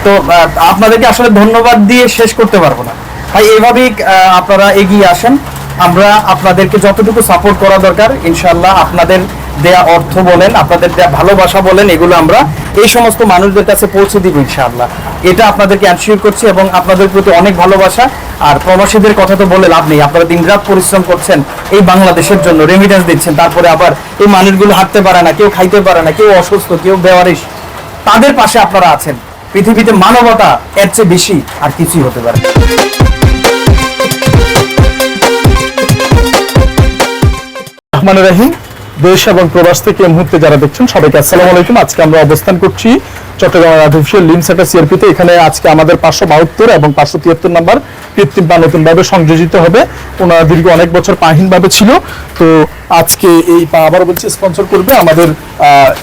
তো আপনাদেরকে আসলে ধন্যবাদ দিয়ে শেষ করতে পারবো না ভাই, এইভাবেই আপনারা এগিয়ে আসেন। আমরা আপনাদেরকে যতটুকু সাপোর্ট করা দরকার ইনশাআল্লাহ আপনাদের দেয়া অর্থ বলেন, আপনাদের দেয়া ভালোবাসা বলেন, এগুলো আমরা এই সমস্ত মানুষদের কাছে পৌঁছে দিব ইনশাআল্লাহ। এটা আপনাদেরকে অ্যানশিওর করছি এবং আপনাদের প্রতি অনেক ভালোবাসা। আর প্রবাসীদের কথা তো বলে লাভ নেই, আপনারা দিনরাত পরিশ্রম করছেন এই বাংলাদেশের জন্য, রেমিটেন্স দিচ্ছেন, তারপরে আবার এই মানুষগুলো হাঁটতে পারে না, কেউ খাইতে পারে না, কেউ অসুস্থ, কেউ বেওয়ারিশ, তাদের পাশে আপনারা আছেন। পৃথিবীতে মানবতা এর চেয়ে বেশি আর কিছুই হতে পারে। রহমানুর রহিম, দেশ এবং প্রবাস থেকে এই মুহূর্তে যারা দেখছেন সবাইকে আসসালামু আলাইকুম। আজকে আমরা অবস্থান করছি চট্টগ্রামের আর্টিফিশিয়াল লিম্ব সেন্টার সিআরপিতে। এখানে আজকে আমাদের 572 এবং 573 নাম্বার কৃত্রিম পা নতুনভাবে সংযোজিত হবে। ওনার দীর্ঘ অনেক বছর পাহীনভাবে ছিল, তো আজকে এই পা আবার বলছি স্পন্সর করবে আমাদের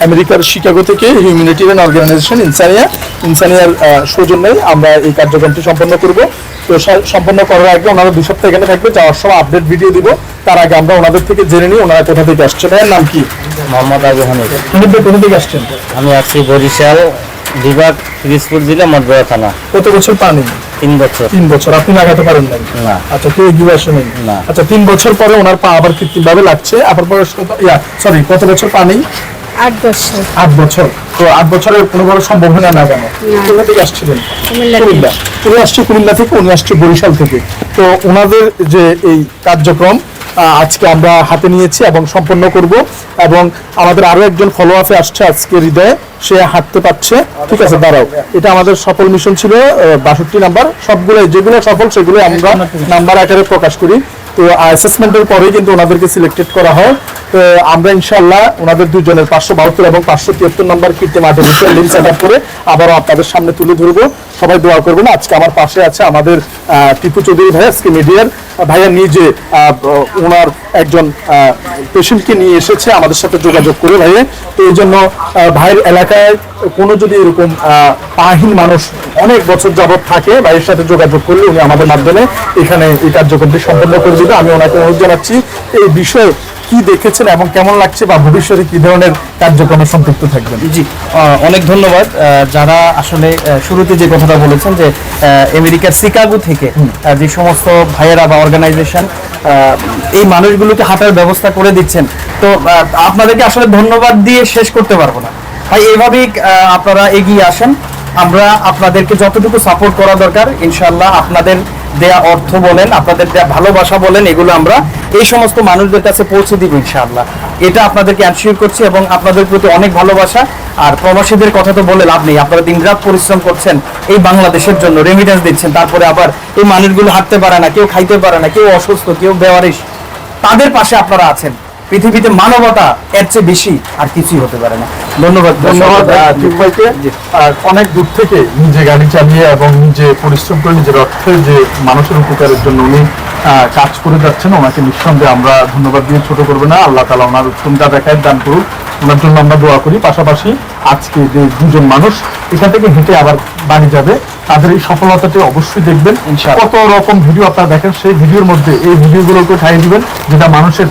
আমেরিকার শিকাগো থেকে হিউম্যানিটেরিয়ান অর্গানাইজেশন ইনসানিয়ার সৌজন্যে আমরা এই কার্যক্রমটি সম্পন্ন করব। তো সম্পন্ন করার আগে ওনারা 2 সপ্তাহ এখানে থাকবে, যাওয়ার সময় আপডেট ভিডিও দিব। তার আগে আমরা ওনাদের থেকে জেনে নিই ওনারা কোথা থেকে আসছে। ভাইয়ের নাম কি? মোহাম্মদ আবু হানিফ। কোথা থেকে আসছেন? আমি আসছি বরিশাল বিভাগ পিরিজপুর জেলা মঠগড়া থানা। কত বছর পানি? 3 বছর। 3 বছর। আপনি লাগাতে পারেন নাই? না। আচ্ছা, কেউ এগিয়ে আসেনি? না। আচ্ছা, 3 বছর পরে ওনার পা আবার কৃত্রিমভাবে লাগছে। আবার বয়স কত? কত বছর পানি? 8 বছর। 8 বছর। তো 8 বছরের কোনোভাবে সম্ভব হয় না কেন? কোথা থেকে আসছিলেন? কুমিল্লা। উনি আসছে কুমিল্লা থেকে, উনি আসছে বরিশাল থেকে। তো ওনাদের যে এই কার্যক্রম আজকে আমরা হাতে নিয়েছি এবং সম্পন্ন করব। এবং আমাদের আরো একজন ফলো আপে আসছে আজকে হৃদয়ে, সে হাঁটতে পারছে। ঠিক আছে, দাঁড়াও। এটা আমাদের সফল মিশন ছিল 62 নাম্বার। সবগুলো যেগুলো সফল সেগুলো আমরা নাম্বার আকারে প্রকাশ করি। তো অ্যাসেসমেন্টের পরেই কিন্তু ওনাদেরকে সিলেক্টেড করা হয়। তো আমরা ইনশাআল্লাহ ওনাদের দুজনের 572 এবং 573 নাম্বার কৃত্রিম আর্টিফিশিয়াল লিম্ব সেটআপ করে আবারও আপনাদের সামনে তুলে ধরবো। সবাই দোয়া করবেন। আজকে আমার পাশে আছে আমাদের টিপু চৌধুরী ভাই, আজকে মিডিয়ার ভাইয়া নিজে ওনার একজন পেশেন্টকে নিয়ে এসেছে আমাদের সাথে যোগাযোগ করে ভাইয়া। তো এই জন্য ভাইয়ের এলাকায় কোনো যদি এরকম পাহীন মানুষ অনেক বছর যাবৎ থাকে, ভাইয়ের সাথে যোগাযোগ করলে উনি আমাদের মাধ্যমে এখানে এই কার্যক্রমটি সম্পন্ন করে দিবে। আমি ওনাকে অনুরোধ জানাচ্ছি এই বিষয়ে কি দেখেছেন এবং কেমন লাগছে, বা ভবিষ্যতে কি ধরনের কার্যক্রমে সম্পৃক্ত থাকবেন। জি, অনেক ধন্যবাদ। যারা আসলে শুরুতে যে কথাটা বলেছেন যে আমেরিকার শিকাগো থেকে যে সমস্ত ভাইয়েরা বা অর্গানাইজেশন এই মানুষগুলোকে হাঁটার ব্যবস্থা করে দিচ্ছেন, তো আপনাদেরকে আসলে ধন্যবাদ দিয়ে শেষ করতে পারবো না ভাই। এইভাবেই আপনারা এগিয়ে আসেন। আমরা আপনাদেরকে যতটুকু সাপোর্ট করা দরকার ইনশাআল্লাহ আপনাদের দেয়া অর্থ বলেন, আপনাদের দেয়া ভালোবাসা বলেন, এগুলো আমরা এই সমস্ত মানুষদের কাছে পৌঁছে দিব ইনশাআল্লাহ। এটা আপনাদেরকে অ্যানশিওর করছি এবং আপনাদের প্রতি অনেক ভালোবাসা। আর প্রবাসীদের কথা তো বলে লাভ নেই, আপনারা দিনরাত পরিশ্রম করছেন এই বাংলাদেশের জন্য, রেমিটেন্স দিচ্ছেন, তারপরে আবার এই মানুষগুলো হাঁটতে পারে না, কেউ খাইতে পারে না, কেউ অসুস্থ, কেউ বেওয়ারিশ, তাদের পাশে আপনারা আছেন। পৃথিবীতে মানবতা এর চেয়ে বেশি আর কিছুই হতে পারে না। ধন্যবাদ। ভাইকে অনেক দূর থেকে নিজে গাড়ি চালিয়ে এবং নিজে পরিশ্রম করে নিজের অর্থে যে মানুষের উপকারের জন্য উনি কাজ করে যাচ্ছেন, ওনাকে নিঃসন্দেহে আমরা ধন্যবাদ দিয়ে ছোট করবো না। আল্লাহ তাআলা ওনার উত্তমটা দেখায় দান করুক, ওনার জন্য আমরা দোয়া করি। পাশাপাশি আজকে যে দুজন মানুষ এখান থেকে হেঁটে আবার বাড়ি যাবে, তাদের এই সফলতাটি অবশ্যই দেখবেন। কত রকম ভিডিও আপনারা দেখেন, সেই ভিডিওর মধ্যে এই ভিডিওগুলোকে ঠাই দিবেন যেটা মানুষের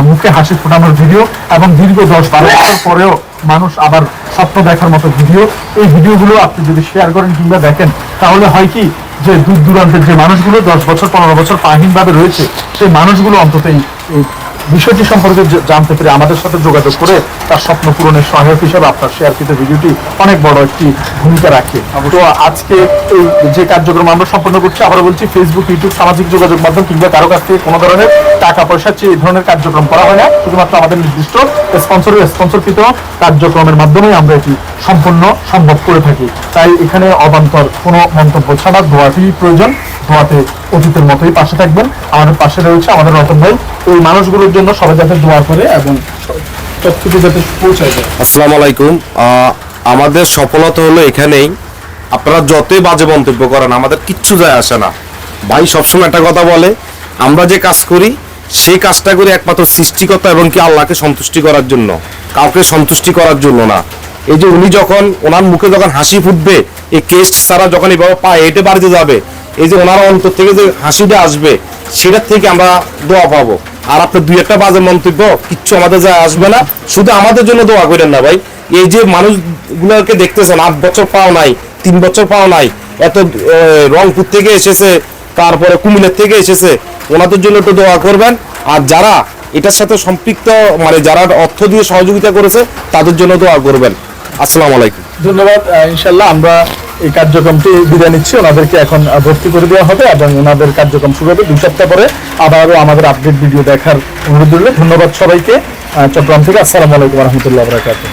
মুখে হাসি ফোটানোর ভিডিও, এবং দীর্ঘ 10-12 বছর পরেও মানুষ আবার স্বপ্ন দেখার মতো ভিডিও। এই ভিডিওগুলো আপনি যদি শেয়ার করেন কিংবা দেখেন, তাহলে হয় কি যে দূর দূরান্তের যে মানুষগুলো 10 বছর 15 বছর পাহীনভাবে রয়েছে, সেই মানুষগুলো অন্তত এই বিষয়টি সম্পর্কে জানতে পেরে আমাদের সাথে যোগাযোগ করে তার স্বপ্ন পূরণের সহায়ক হিসেবে আপনার শেয়ারকৃত ভিডিওটি অনেক বড় একটি ভূমিকা রাখে। তো আজকে এই যে কার্যক্রম আমরা সম্পন্ন করছি, আবারও বলছি, ফেসবুক, ইউটিউব, সামাজিক যোগাযোগ মাধ্যম কিংবা কারো কাছ থেকে কোনো ধরনের টাকা পয়সা চেয়ে এই ধরনের কার্যক্রম করা হয় না। শুধুমাত্র আমাদের নির্দিষ্ট স্পন্সরকৃত কার্যক্রমের মাধ্যমেই আমরা এটি সম্ভব করে থাকি। তাই এখানে অবান্তর কোনো মন্তব্য ছাড়া দোয়াটি প্রয়োজন। দোয়াতে অতীতের মতোই পাশে থাকবেন। আমাদের পাশে রয়েছে আমাদের রতন ভাই। এই মানুষগুলোর জন্য সবাই যাতে দোয়া করে এবং সবকিছু যাতে পৌঁছায় যায়। আসসালামু আলাইকুম। আমাদের সফলতা হলো এখানেই, আপনারা যতই বাজে মন্তব্য করেন আমাদের কিচ্ছু যায় আসে না। ভাই সবসময় একটা কথা বলে, আমরা যে কাজ করি সেই কাজটা করি একমাত্র সৃষ্টিকর্তা এবং কি আল্লাহকে সন্তুষ্টি করার জন্য, কাউকে সন্তুষ্টি করার জন্য না। এই যে উনি যখন ওনার মুখে যখন হাসি ফুটবে, এই কেস্ট ছাড়া যখন এইভাবে পায়ে হেঁটে বাড়িতে যাবে, এই যে ওনার অন্তর থেকে যে হাসিটা আসবে, সেটার থেকে আমরা দোয়া পাবো। আর আপনার 2-1 বাজে মন্তব্য কিচ্ছু আমাদের যায় আসবে না। শুধু আমাদের জন্য দোয়া করেন না ভাই। এই যে মানুষগুলোকে দেখতেছেন 8 বছর পাও নাই, 3 বছর পাও নাই, এত রংপুর থেকে এসেছে, তারপরে কুমিল্লা থেকে এসেছে, ওনাদের জন্য একটু দোয়া করবেন। আর যারা এটার সাথে সম্পৃক্ত মানে যারা অর্থ দিয়ে সহযোগিতা করেছে তাদের জন্য দোয়া করবেন। আসসালামু আলাইকুম। ধন্যবাদ। ইনশাল্লাহ আমরা এই কার্যক্রমটি বিদায় নিচ্ছি। ওনাদেরকে এখন ভর্তি করে দেওয়া হবে এবং ওনাদের কার্যক্রম শুরু হবে 2 সপ্তাহ পরে। আবারও আমাদের আপডেট ভিডিও দেখার অনুরোধ রইল। ধন্যবাদ সবাইকে। চট্টগ্রাম থেকে আসসালামু আলাইকুম রহমতুল্লাহ বরকাতুহ।